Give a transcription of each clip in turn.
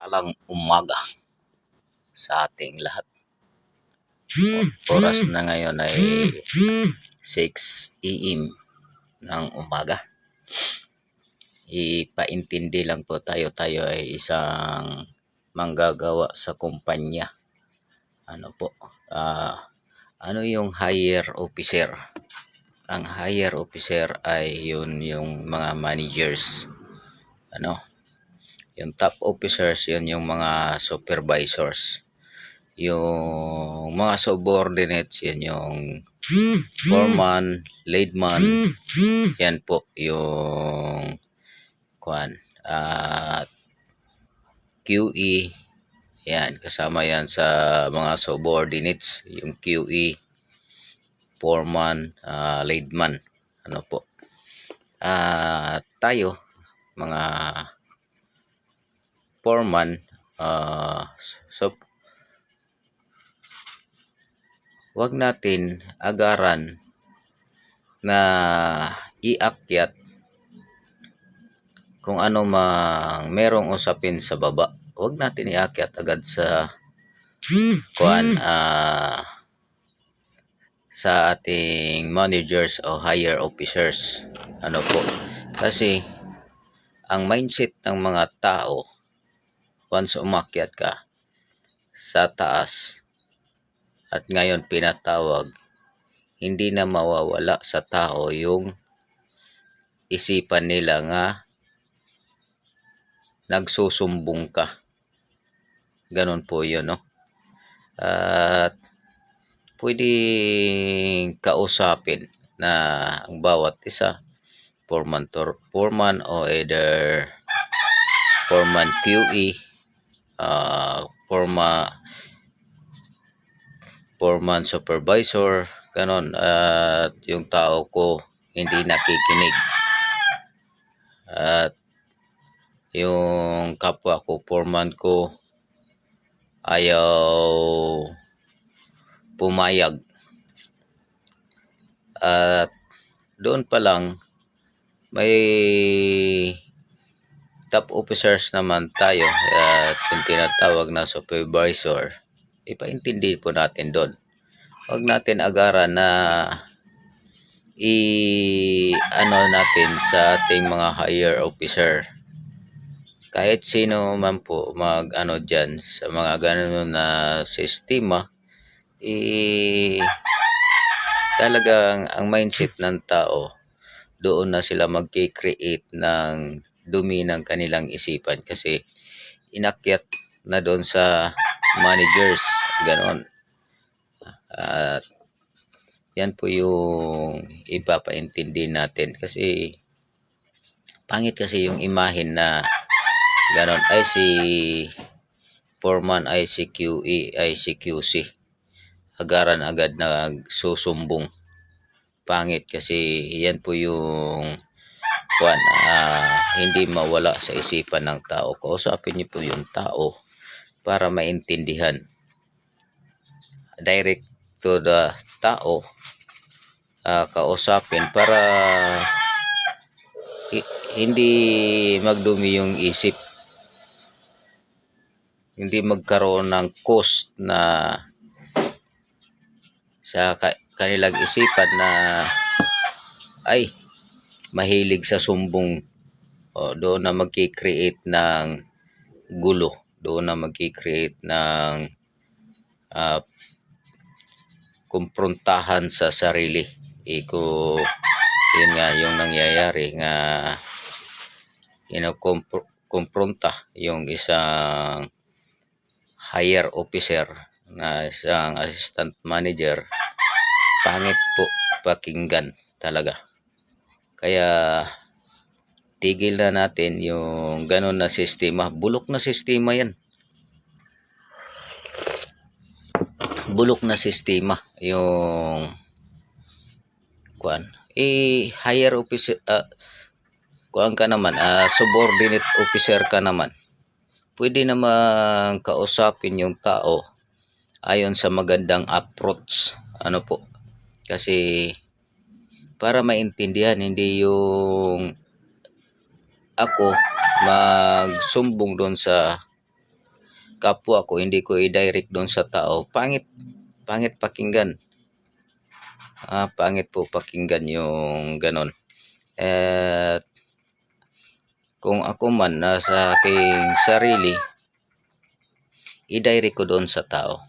Alang umaga sa ating lahat. Oras na ngayon ay 6 AM ng umaga. Ipaintindi lang po tayo ay isang manggagawa sa kumpanya. Ano po? Ano yung higher officer? Ang higher officer ay yun yung mga managers. Yung top officers, yun yung mga supervisors. Yung mga subordinates, yun yung foreman, leadman. Yan po yung QE. Yan, kasama yan sa mga subordinates, yung QE, foreman, leadman. Ano po? Tayo, mga foreman, so wag natin agaran na iakyat kung ano mang merong usapin sa baba. Wag natin iakyat agad sa sa ating managers o higher officers. Ano po? Kasi ang mindset ng mga tao, once umakyat ka sa taas at ngayon pinatawag, hindi na mawawala sa tao yung isipan nila nga nagsusumbong ka. Ganon po yun, no? At pwedeng kausapin na ang bawat isa, foreman o either foreman QE, foreman supervisor, ganon. At yung tao ko hindi nakikinig. At yung kapwa ko, foreman ko, ayaw pumayag. At doon pa lang may top officers naman tayo at yung tinatawag na supervisor. Ipaintindi po natin doon. Huwag natin agaran na natin sa ating mga higher officer. Kahit sino man po dyan sa mga ganun na sistema, talagang ang mindset ng tao, doon na sila magki-create ng dumi ng kanilang isipan kasi inakyat na doon sa managers, ganon. At yan po yung ipapaintindi natin kasi pangit kasi yung imahin na ganon, ay si foreman, ay si QE, ay si QC, agaran agad na susumbong. Pangit kasi yan po yung hindi mawala sa isipan ng tao. Kausapin niyo po yung tao para maintindihan. Direct to the tao, kausapin para hindi magdumi yung isip, hindi magkaroon ng cost na sa kanilang isipan na ay mahilig sa sumbong. Doon na magki-create ng gulo, doon na magki-create ng kumprontahan sa sarili. Yun nga yung nangyayari nga kumpronta yung isang higher officer na isang assistant manager. Pangit po pakinggan talaga. Kaya tigil na natin yung ganon na sistema. Bulok na sistema yan. Bulok na sistema yung higher officer, ka naman, subordinate officer ka naman, pwede naman kausapin yung tao ayon sa magandang approach. Ano po? Kasi para maintindihan, hindi yung ako magsumbong doon sa kapwa ko, hindi ko i-direct doon sa tao, pangit pakinggan. Pangit po pakinggan yung ganon. At kung ako man sa aking sarili, i-direct ko doon sa tao.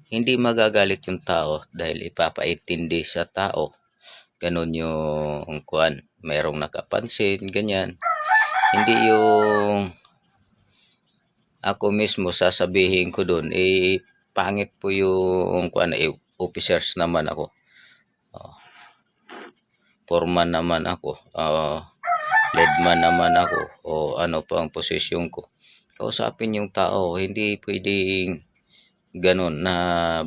Hindi magagalit yung tao dahil ipapaintindi sa tao. Ganon yung kuan, mayroong nakapansin, ganyan. Hindi yung ako mismo sasabihin ko doon, pangit po yung kuan, officers naman ako. Foreman naman ako, leadman naman ako, o ano pa ang posisyon ko. Kausapin yung tao, hindi pwedeng ganun na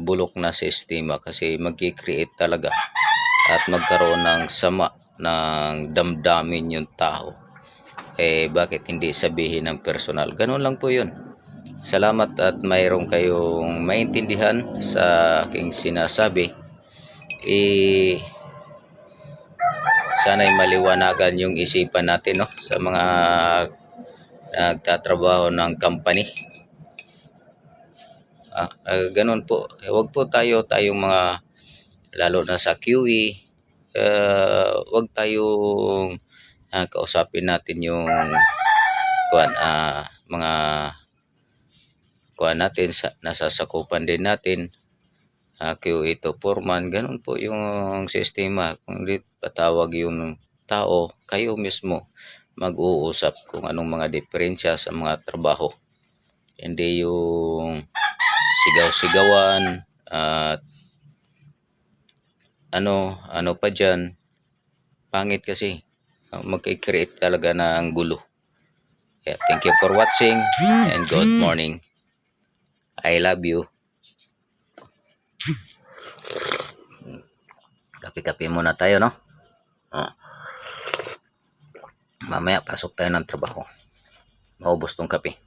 bulok na sistema kasi magki-create talaga at magkaroon ng sama ng damdamin yung tao. Bakit hindi sabihin ng personal? Ganun lang po yun. Salamat at mayroong kayong maintindihan sa aking sinasabi. Sana'y maliwanagan yung isipan natin, no, sa mga nagtatrabaho ng company. Ganun po. Huwag po tayong mga, lalo na sa QE, huwag tayong kausapin natin yung mga kuan natin, nasasakupan din natin. QE to foreman, ganun po yung sistema. Kung di patawag yung tao, kayo mismo mag-uusap kung anong mga diferensya sa mga trabaho. Hindi yung sigaw-sigawan at ano pa dyan. Pangit kasi, magkikreate talaga ng gulo. Thank you for watching and good morning. I love you. Kape-kape muna tayo, no? Mamaya pasok tayo ng trabaho. Maubos tong kape.